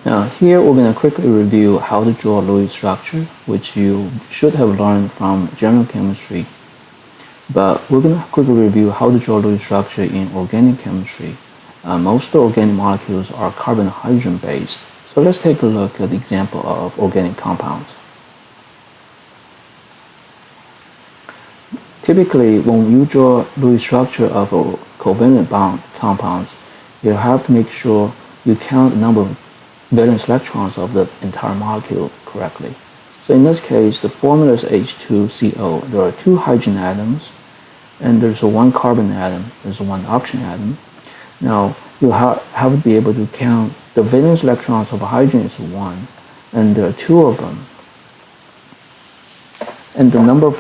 Now here we're going to quickly review how to draw a Lewis structure, which you should have learned from general chemistry. But we're going to quickly review how to draw a Lewis structure in organic chemistry. Most of the organic molecules are carbon and hydrogen based. So let's take a look at the example of organic compounds. Typically, when you draw Lewis structure of a covalent bond compounds, you have to make sure you count the number of valence electrons of the entire molecule correctly. So in this case, the formula is H2CO. There are two hydrogen atoms, and there's one carbon atom, there's one oxygen atom. Now, you have to be able to count the valence electrons of hydrogen is 1, and there are 2 of them. And the number of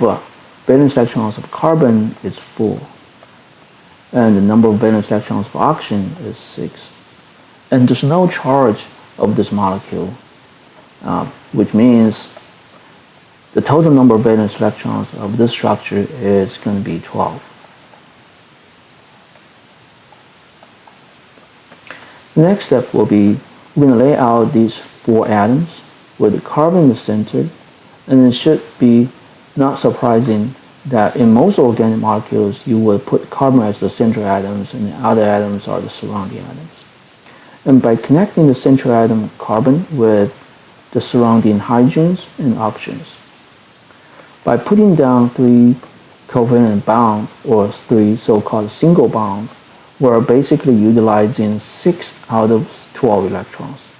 valence electrons of carbon is 4. And the number of valence electrons of oxygen is 6. And there's no charge of this molecule, which means the total number of valence electrons of this structure is going to be 12. The next step will be we're going to lay out these 4 atoms with the carbon in the center, and it should be not surprising that in most organic molecules you will put carbon as the central atoms and the other atoms are the surrounding atoms. And by connecting the central atom carbon with the surrounding hydrogens and oxygens, by putting down 3 covalent bonds or 3 so-called single bonds, we're basically utilizing 6 out of 12 electrons.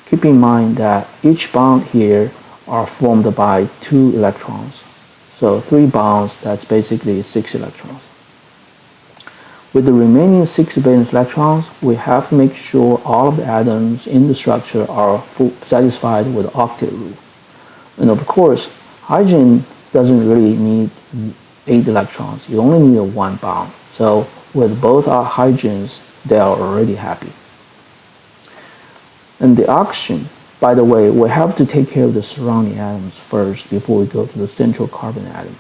Keep in mind that each bond here are formed by 2 electrons. So 3 bonds, that's basically 6 electrons. With the remaining 6 valence electrons, we have to make sure all of the atoms in the structure are satisfied with the octet rule. And of course, hydrogen doesn't really need 8 electrons. You only need 1 bond. So with both our hydrogens, they are already happy. And the oxygen, by the way, we have to take care of the surrounding atoms first before we go to the central carbon atom.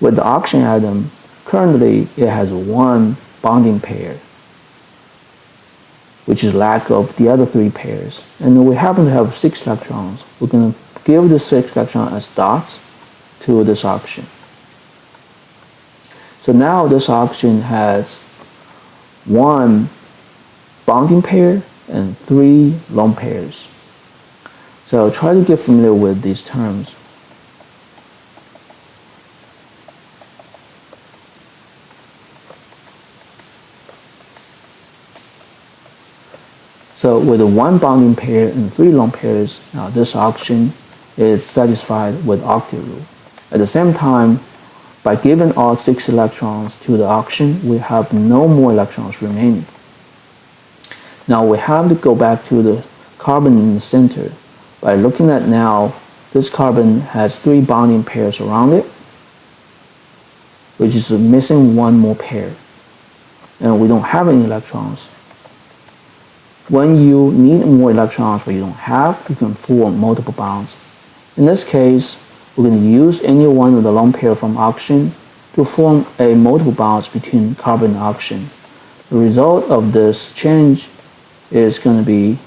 With the oxygen atom, currently it has 1 bonding pair, which is lack of the other 3 pairs. And we happen to have 6 electrons. We're going to give the 6 electrons as dots to this oxygen. So now this oxygen has 1 bonding pair and 3 lone pairs. So try to get familiar with these terms. So with 1 bonding pair and 3 lone pairs, now this oxygen is satisfied with octet rule. At the same time, by giving all 6 electrons to the oxygen, we have no more electrons remaining. Now we have to go back to the carbon in the center. By looking at now, this carbon has 3 bonding pairs around it, which is missing 1 more pair. And we don't have any electrons. When you need more electrons but you don't have, you can form multiple bonds. In this case, we're going to use any one of the lone pair from oxygen to form a multiple bonds between carbon and oxygen. The result of this change is going to be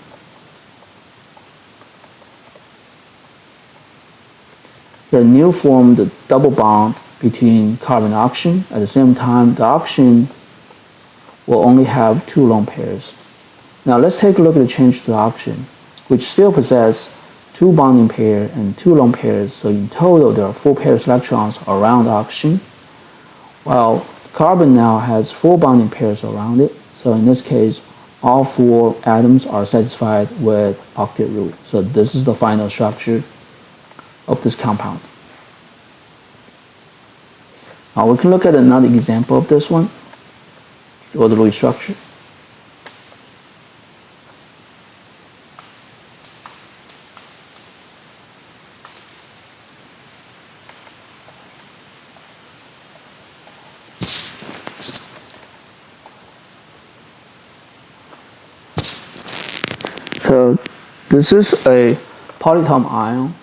the new formed double bond between carbon and oxygen. At the same time, the oxygen will only have 2 lone pairs. Now let's take a look at the change to the oxygen, which still possess 2 bonding pair and 2 lone pairs. So in total, there are 4 pairs of electrons around oxygen, while carbon now has 4 bonding pairs around it. So in this case, all 4 atoms are satisfied with octet rule. So this is the final structure of this compound. Now we can look at another example of this one, or the Lewis structure. So this is a polyatomic ion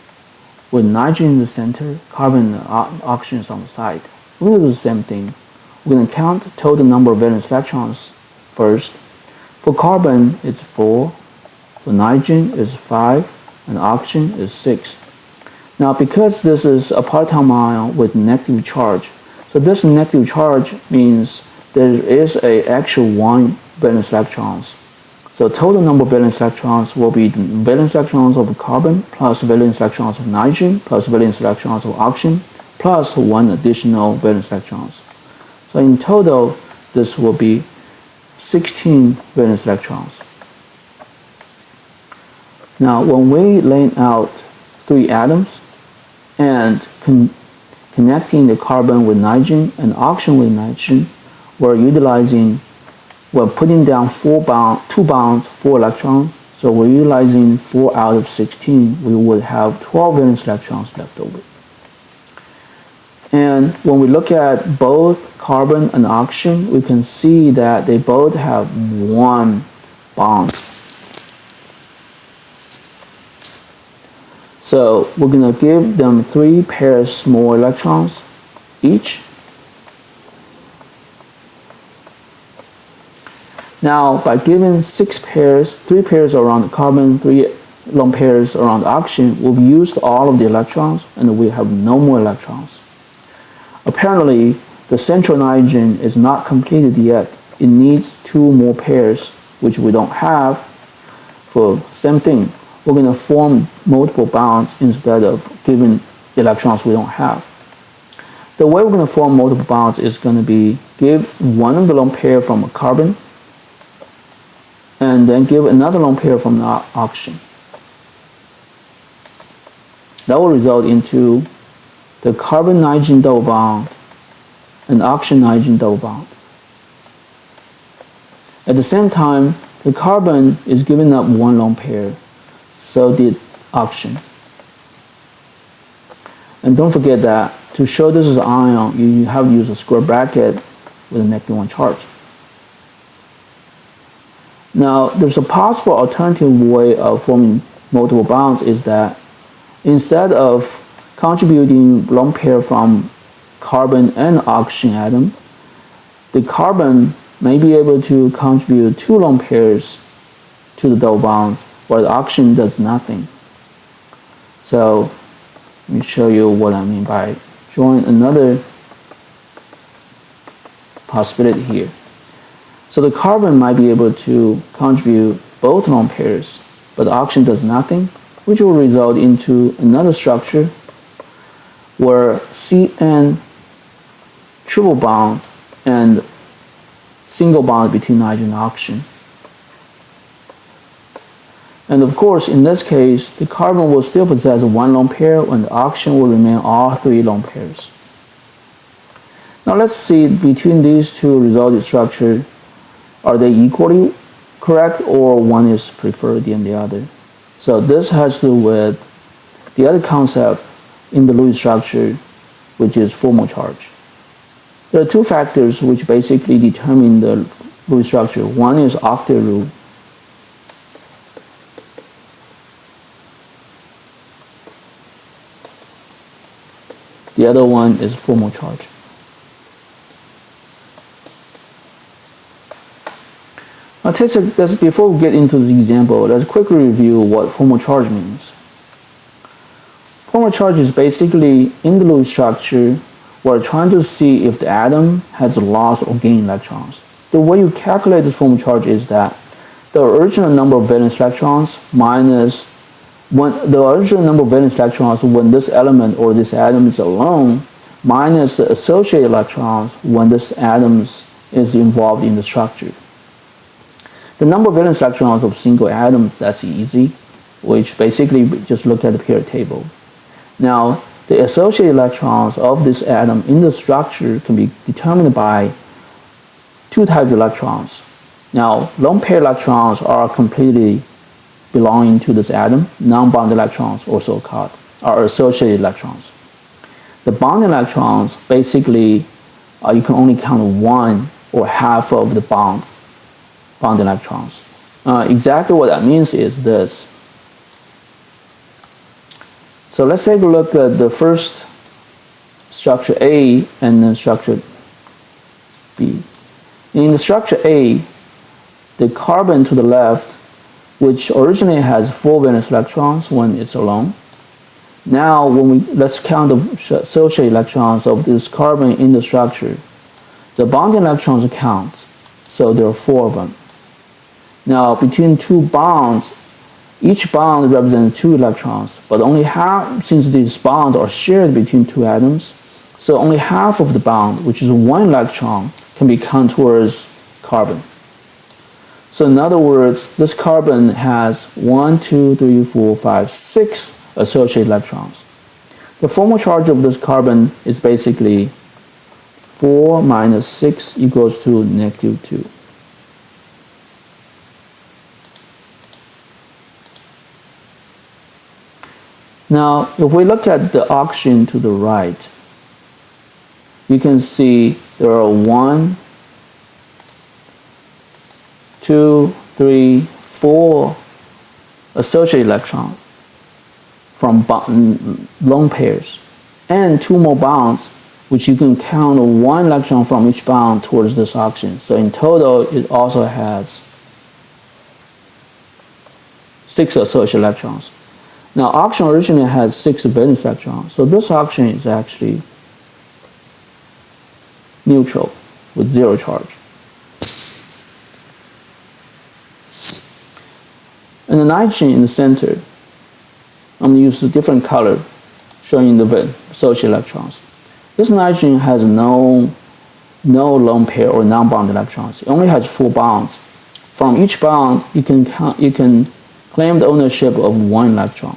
with nitrogen in the center, carbon and oxygen is on the side. We're going to do the same thing. We're going to count total number of valence electrons first. For carbon, it's 4. For nitrogen is 5, and oxygen is 6. Now, because this is a part-time ion with negative charge, so this negative charge means there is a actual 1 valence electrons. So total number of valence electrons will be the valence electrons of carbon plus valence electrons of nitrogen plus valence electrons of oxygen plus 1 additional valence electrons. So in total, this will be 16 valence electrons. Now, when we lay out 3 atoms and connecting the carbon with nitrogen and oxygen with nitrogen, we're putting down 2 bonds, 4 electrons. So we're utilizing 4 out of 16. We would have 12 valence electrons left over. And when we look at both carbon and oxygen, we can see that they both have 1 bond. So we're going to give them 3 pairs more electrons each. Now, by giving 6 pairs, 3 pairs around the carbon, 3 lone pairs around the oxygen, we've used all of the electrons and we have no more electrons. Apparently, the central nitrogen is not completed yet. It needs 2 more pairs, which we don't have. For same thing, we're going to form multiple bonds instead of giving electrons we don't have. The way we're going to form multiple bonds is going to be give one of the lone pair from a carbon and then give another lone pair from the oxygen. That will result into the carbon-nitrogen double bond and oxygen-nitrogen double bond. At the same time, the carbon is giving up 1 lone pair, so did oxygen. And don't forget that to show this is an ion, you have to use a square bracket with a -1 charge. Now, there's a possible alternative way of forming multiple bonds is that instead of contributing lone pair from carbon and oxygen atom, the carbon may be able to contribute 2 lone pairs to the double bonds, while the oxygen does nothing. So let me show you what I mean by drawing another possibility here. So the carbon might be able to contribute both lone pairs, but the oxygen does nothing, which will result into another structure where CN triple bond and single bond between nitrogen and oxygen. And of course, in this case, the carbon will still possess 1 lone pair and the oxygen will remain all 3 lone pairs. Now let's see between these two resulting structures, are they equally correct or one is preferred than the other? So this has to do with the other concept in the Lewis structure, which is formal charge. There are 2 factors which basically determine the Lewis structure. One is octet rule. The other one is formal charge. Now, before we get into the example, let's quickly review what formal charge means. Formal charge is basically in the Lewis structure, we're trying to see if the atom has lost or gained electrons. The way you calculate the formal charge is that the original number of valence electrons minus the original number of valence electrons when this element or this atom is alone minus the associated electrons when this atom is involved in the structure. The number of valence electrons of single atoms, that's easy, which basically just look at the periodic table. Now, the associated electrons of this atom in the structure can be determined by 2 types of electrons. Now, lone pair electrons are completely belonging to this atom. Non-bonded electrons, also called, are associated electrons. The bonded electrons, basically, you can only count 1 or half of the bonded electrons. Exactly what that means is this. So let's take a look at the first structure A and then structure B. In the structure A, the carbon to the left which originally has 4 valence electrons when it's alone. Now, let's count the associated electrons of this carbon in the structure. The bonding electrons count, so there are 4 of them. Now, between 2 bonds, each bond represents 2 electrons, but only half, since these bonds are shared between 2 atoms, so only half of the bond, which is 1 electron, can be counted towards carbon. So in other words, this carbon has 1, 2, 3, 4, 5, 6 associated electrons. The formal charge of this carbon is basically 4 minus 6 equals to -2. Now, if we look at the oxygen to the right, you can see there are 1, 2, 3, 4 associated electrons from lone pairs, and 2 more bonds, which you can count 1 electron from each bond towards this oxygen. So in total, it also has 6 associated electrons. Now, oxygen originally has 6 valence electrons, so this oxygen is actually neutral with 0 charge. And the nitrogen in the center, I'm going to use a different color showing the associated electrons. This nitrogen has no lone pair or non-bonded electrons. It only has 4 bonds. From each bond, you can claim the ownership of 1 electron.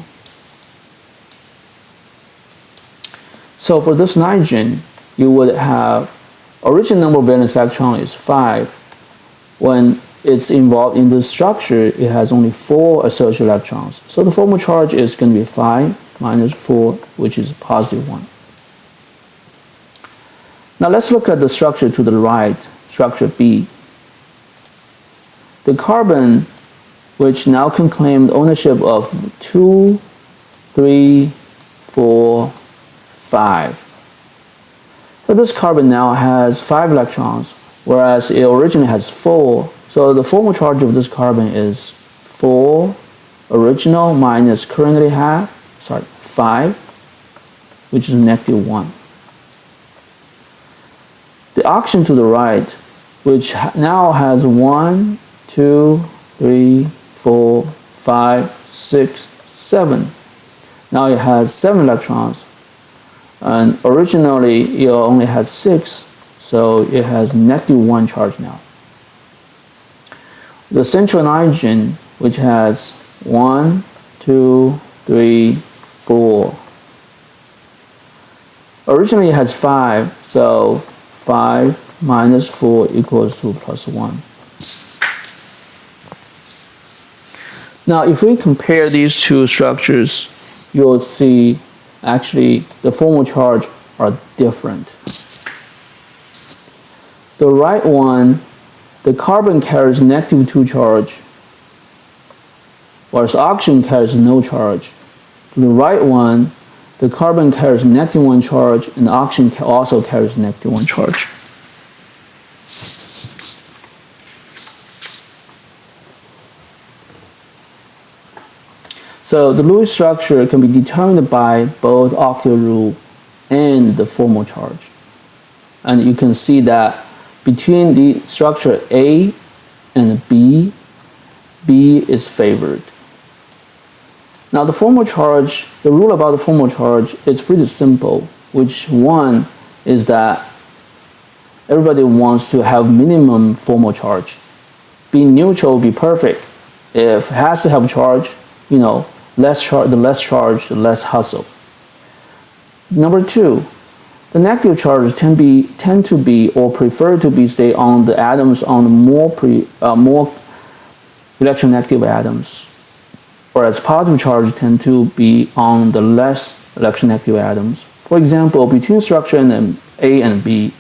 So for this nitrogen, you would have original number of valence electron is 5. When it's involved in this structure, it has only 4 associated electrons. So the formal charge is going to be 5 minus 4, which is positive 1. Now let's look at the structure to the right, structure B. The carbon, which now can claim the ownership of 2, 3, 4, 5. So this carbon now has 5 electrons, whereas it originally has 4. So the formal charge of this carbon is 4 original minus currently 5, which is -1. The oxygen to the right, which now has 1, 2, 3, 4, 5, 6, 7. Now it has 7 electrons, and originally it only had 6, so it has -1 charge now. The central nitrogen, which has 1, 2, 3, 4. Originally it has 5, so 5 minus 4 equals to +1. Now, if we compare these two structures, you'll see actually the formal charge are different. The right one, the carbon carries -2 charge, whereas oxygen carries no charge. The right one, the carbon carries -1 charge, and oxygen also carries -1 charge. So the Lewis structure can be determined by both octal rule and the formal charge. And you can see that between the structure A and B, B is favored. Now the formal charge, the rule about the formal charge is pretty simple, which one is that everybody wants to have minimum formal charge. Being neutral would be perfect. If it has to have charge, you know, the less charge, the less hustle. Number 2, the negative charges tend to be or prefer to be stay on the atoms on the more electronegative atoms, whereas positive charges tend to be on the less electronegative atoms. For example, between structure A and B,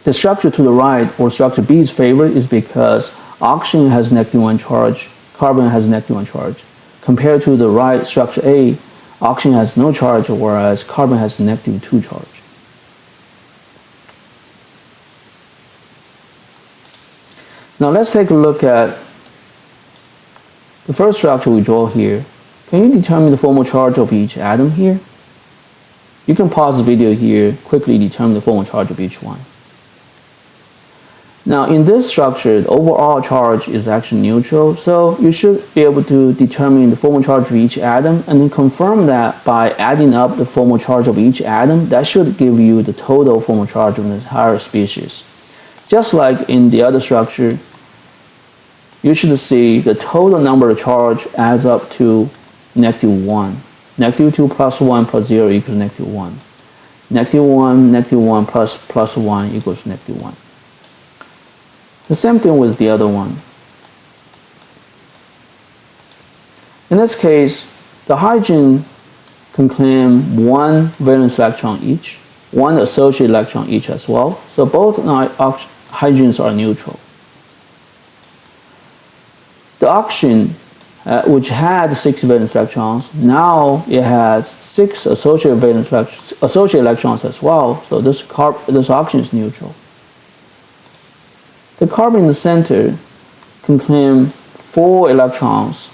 the structure to the right, or structure B, is favored is because oxygen has -1 charge, carbon has -1 charge. Compared to the right, structure A, oxygen has no charge, whereas carbon has -2 charge. Now let's take a look at the first structure we draw here, can you determine the formal charge of each atom here? You can pause the video here, quickly determine the formal charge of each one. Now in this structure, the overall charge is actually neutral, so you should be able to determine the formal charge of each atom and then confirm that by adding up the formal charge of each atom. That should give you the total formal charge of the entire species. Just like in the other structure, you should see the total number of charge adds up to -1. -2 plus 1 plus 0 equals -1. -1 plus 1 equals -1. The same thing with the other one. In this case, the hydrogen can claim 1 valence electron each, 1 associated electron each as well. So both hydrogens are neutral. The oxygen, which had 6 valence electrons, now it has 6 associated electrons as well. So this oxygen is neutral. The carbon in the center can claim 4 electrons,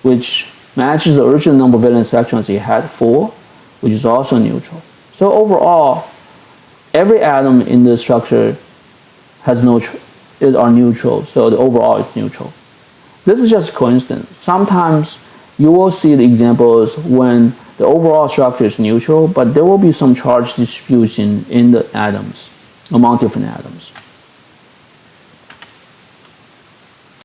which matches the original number of valence electrons it had, 4, which is also neutral. So overall, every atom in this structure are neutral, so the overall is neutral. This is just coincidence. Sometimes you will see the examples when the overall structure is neutral, but there will be some charge distribution in the atoms, among different atoms.